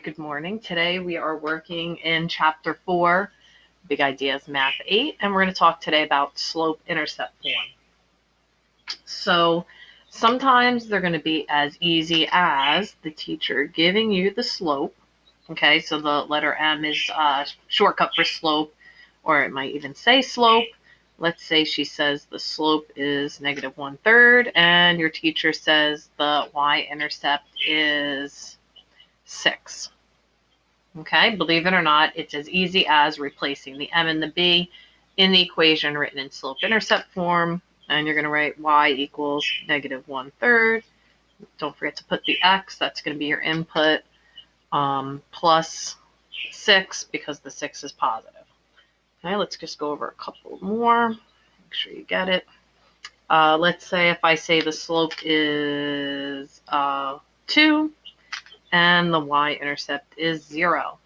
Good morning. Today we are working in Chapter 4, Big Ideas Math 8, and we're going to talk today about slope-intercept form. So sometimes they're going to be as easy as the teacher giving you the slope. Okay, so the letter M is a shortcut for slope, or it might even say slope. Let's say she says the slope is negative 1/3, and your teacher says the y-intercept is 6. Okay, believe it or not, it's as easy as replacing the m and the b in the equation written in slope-intercept form, and you're going to write y equals negative 1/3. Don't forget to put the x, that's going to be your input, plus 6 because the 6 is positive. Okay, let's just go over a couple more. Make sure you get it. Let's say if I say the slope is 2 and the y-intercept is 0.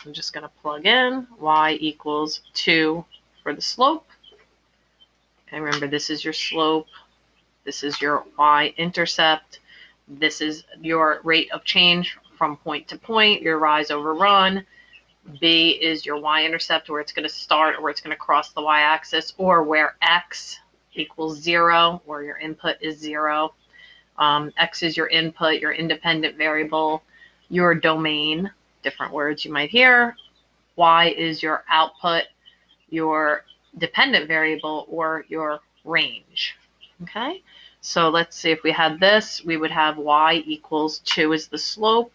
I'm just going to plug in y equals 2 for the slope. Okay, remember this is your slope. This is your y-intercept. This is your rate of change from point to point, your rise over run. B is your y-intercept, where it's going to start or where it's going to cross the y-axis, or where x equals 0, where your input is 0. X is your input, your independent variable, your domain, different words you might hear. Y is your output, your dependent variable, or your range. Okay, so let's see if we had this, we would have y equals 2 is the slope,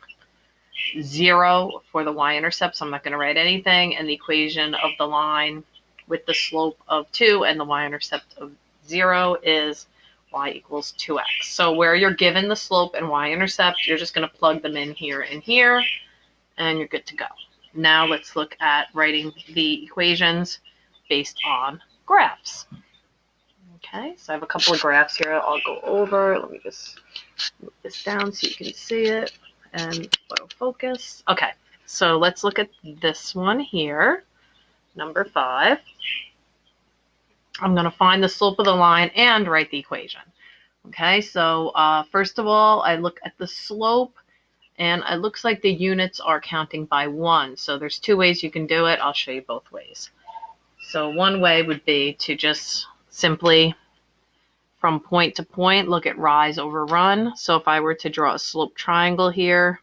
0 for the y-intercept, so I'm not going to write anything, and the equation of the line with the slope of 2 and the y-intercept of 0 is y equals 2x. So where you're given the slope and y-intercept, you're just going to plug them in here and here, and you're good to go. Now let's look at writing the equations based on graphs. Okay, so I have a couple of graphs here I'll go over. Let me just move this down so you can see it and auto focus. Okay, so let's look at this one here, number 5. I'm going to find the slope of the line and write the equation. Okay, so first of all, I look at the slope, and it looks like the units are counting by 1. So there's 2 ways you can do it. I'll show you both ways. So one way would be to just simply, from point to point, look at rise over run. So if I were to draw a slope triangle here,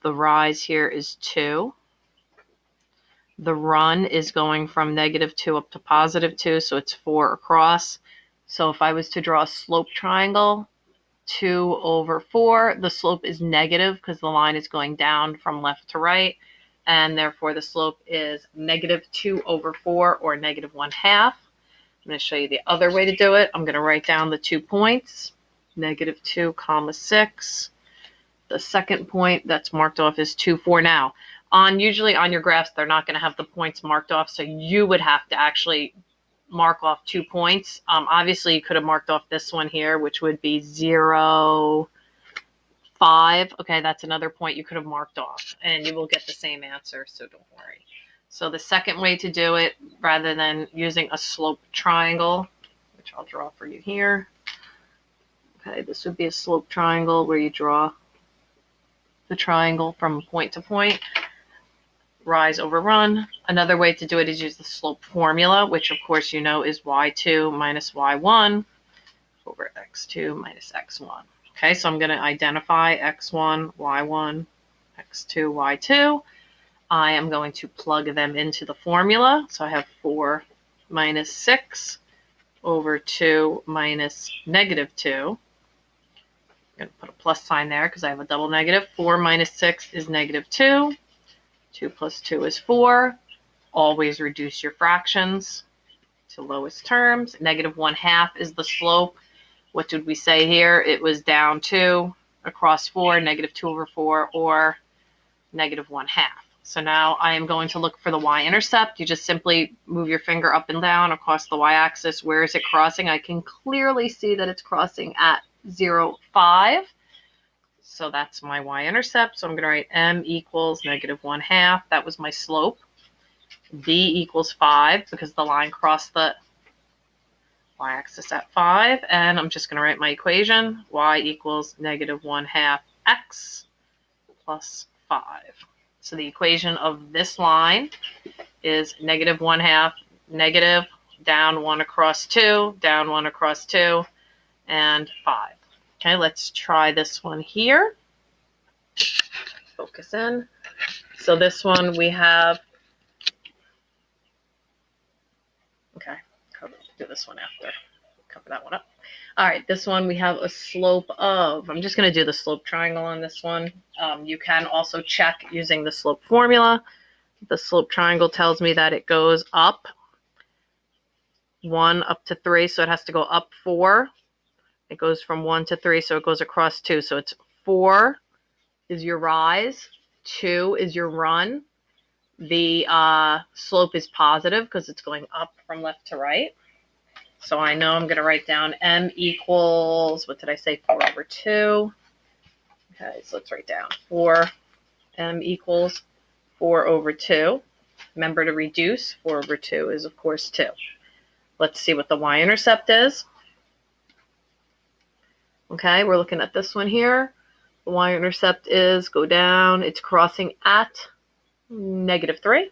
the rise here is 2. The run is going from -2 up to +2, so it's 4 across. So if I was to draw a slope triangle, 2 over 4, the slope is negative because the line is going down from left to right, and therefore the slope is -2 over 4, or -1/2. I'm going to show you the other way to do it. I'm going to write down the 2 points, -2, 6. The second point that's marked off is 2, 4. Now, usually on your graphs, they're not going to have the points marked off, so you would have to actually mark off 2 points. Obviously, you could have marked off this one here, which would be 0, 5. Okay, that's another point you could have marked off, and you will get the same answer, so don't worry. So the second way to do it, rather than using a slope triangle, which I'll draw for you here. Okay, this would be a slope triangle where you draw the triangle from point to point, rise over run. Another way to do it is use the slope formula, which of course you know is y2 minus y1 over x2 minus x1. Okay, so I'm going to identify x1, y1, x2, y2. I am going to plug them into the formula. So I have 4 minus 6 over 2 minus -2. I'm going to put a plus sign there because I have a double negative. 4 minus 6 is -2. 2 plus 2 is 4. Always reduce your fractions to lowest terms. -1/2 is the slope. What did we say here? It was down 2 across 4, -2 over 4, or -1/2. So now I am going to look for the y-intercept. You just simply move your finger up and down across the y-axis. Where is it crossing? I can clearly see that it's crossing at 0, 5. So that's my y-intercept. So I'm going to write m equals -1/2. That was my slope. B equals 5 because the line crossed the y-axis at 5. And I'm just going to write my equation. Y equals -1/2 x plus 5. So the equation of this line is negative 1/2, negative, down 1 across 2, down 1 across 2, and 5. Okay, let's try this one here. Focus in. So this one we have, okay, do this one after. Cover that one up. All right, this one we have a slope of, I'm just going to do the slope triangle on this one. You can also check using the slope formula. The slope triangle tells me that it goes up 1 up to 3, so it has to go up 4. It goes from 1 to 3, so it goes across 2. So it's 4 is your rise, 2 is your run. The slope is positive because it's going up from left to right. So I know I'm going to write down m equals, what did I say, 4 over 2. Okay, so let's write down 4, m equals 4 over 2. Remember to reduce. 4 over 2 is, of course, 2. Let's see what the y-intercept is. Okay, we're looking at this one here. The y-intercept is go down. It's crossing at negative 3.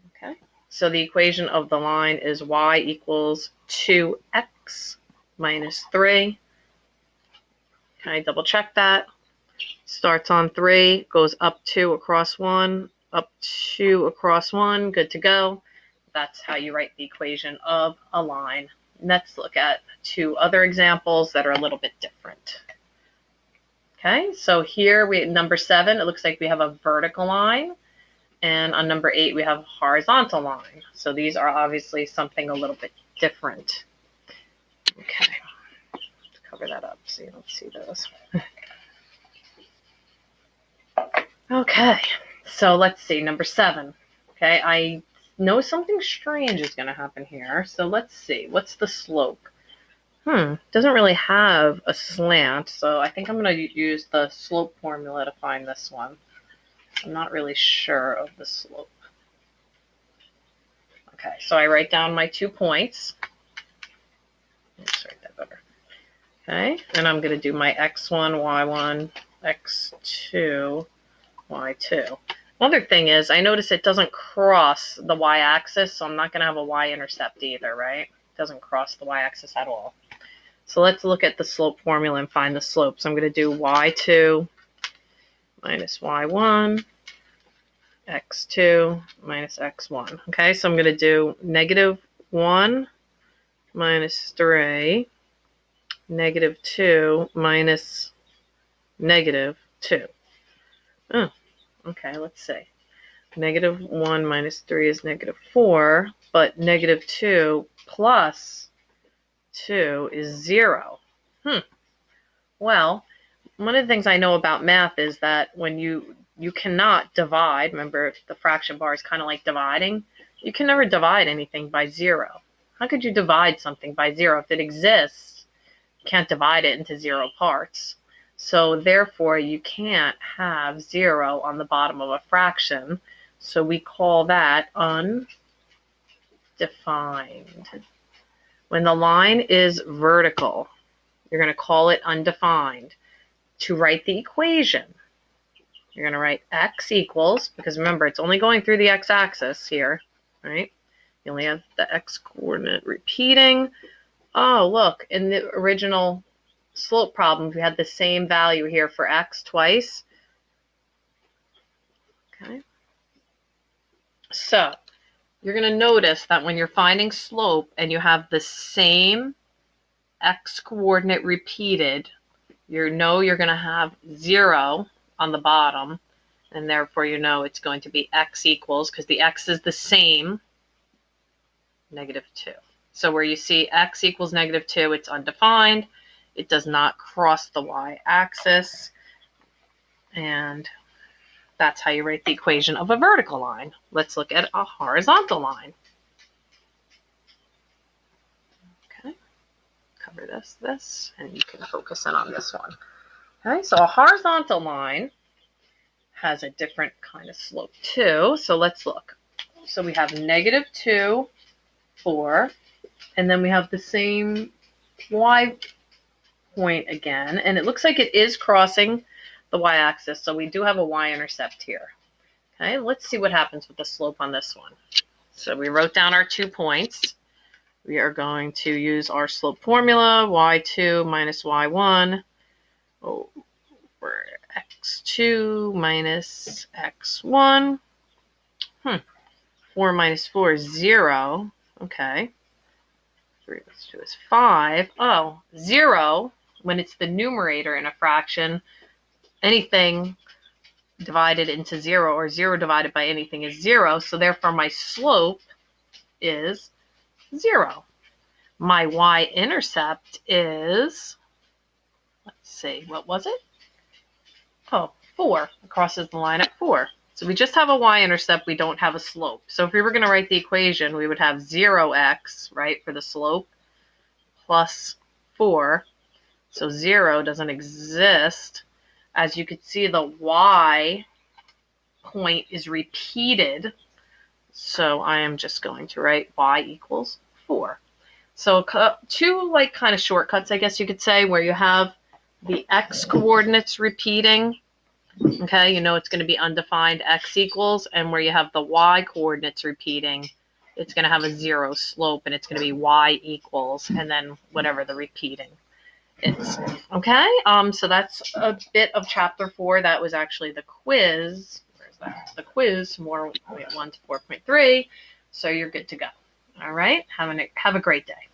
Okay, so the equation of the line is y equals 2x minus 3. Can I double check that? Starts on 3, goes up 2 across 1, up 2 across 1, good to go. That's how you write the equation of a line. Let's look at 2 other examples that are a little bit different. Okay, so here we number 7, it looks like we have a vertical line, and on number 8 we have a horizontal line. So these are obviously something a little bit different. Okay, let's cover that up so you don't see those. Okay, so let's see, number 7. Okay, I know something strange is going to happen here. So let's see, what's the slope? Doesn't really have a slant, so I think I'm going to use the slope formula to find this one. I'm not really sure of the slope. Okay, so I write down my 2 points. Let's write that better. Okay, and I'm going to do my x1, y1, x2, y2. Another thing is, I notice it doesn't cross the y-axis, so I'm not going to have a y-intercept either, right? It doesn't cross the y-axis at all. So let's look at the slope formula and find the slope. So I'm going to do y2 minus y1, x2 minus x1. Okay, so I'm going to do negative 1 minus 3, negative 2 minus negative 2. Oh, okay, let's see. Negative 1 minus 3 is negative 4, but negative 2 plus 2 is 0. Well, one of the things I know about math is that when you cannot divide, remember the fraction bar is kind of like dividing, you can never divide anything by 0. How could you divide something by 0? If it exists, you can't divide it into 0 parts. So therefore, you can't have 0 on the bottom of a fraction. So we call that undefined. When the line is vertical, you're going to call it undefined. To write the equation, you're going to write x equals, because remember, it's only going through the x-axis here, right? You only have the x-coordinate repeating. Oh, look, in the original slope problem, we had the same value here for x twice. Okay. So you're going to notice that when you're finding slope and you have the same x-coordinate repeated, you know you're going to have 0 on the bottom, and therefore you know it's going to be x equals, because the x is the same, negative 2. So where you see x equals negative 2, it's undefined. It does not cross the y-axis, and that's how you write the equation of a vertical line. Let's look at a horizontal line. Okay, cover this, and you can focus in on this one. Okay, so a horizontal line has a different kind of slope too. So let's look. So we have negative 2, 4, and then we have the same y point again, and it looks like it is crossing the y-axis. So we do have a y-intercept here. Okay, let's see what happens with the slope on this one. So we wrote down our 2 points. We are going to use our slope formula, y2 minus y1 over x2 minus x1. 4 minus 4 is 0. Okay. 3 plus 2 is 5. Oh, 0, when it's the numerator in a fraction, anything divided into 0 or 0 divided by anything is 0. So therefore my slope is 0. My y-intercept is, let's see, what was it? Oh, 4. It crosses the line at 4. So we just have a y-intercept, we don't have a slope. So if we were going to write the equation, we would have 0x, right, for the slope, plus 4. So 0 doesn't exist. As you can see, the y point is repeated. So I am just going to write y equals 4. So 2 like kind of shortcuts, I guess you could say, where you have the x coordinates repeating. Okay, you know it's going to be undefined x equals, and where you have the y coordinates repeating, it's going to have a 0 slope, and it's going to be y equals, and then whatever the repeating is. Okay, so that's a bit of chapter 4. That was actually the quiz. Where's that? The quiz, more 1 to 4.3. So you're good to go. All right, have a great day.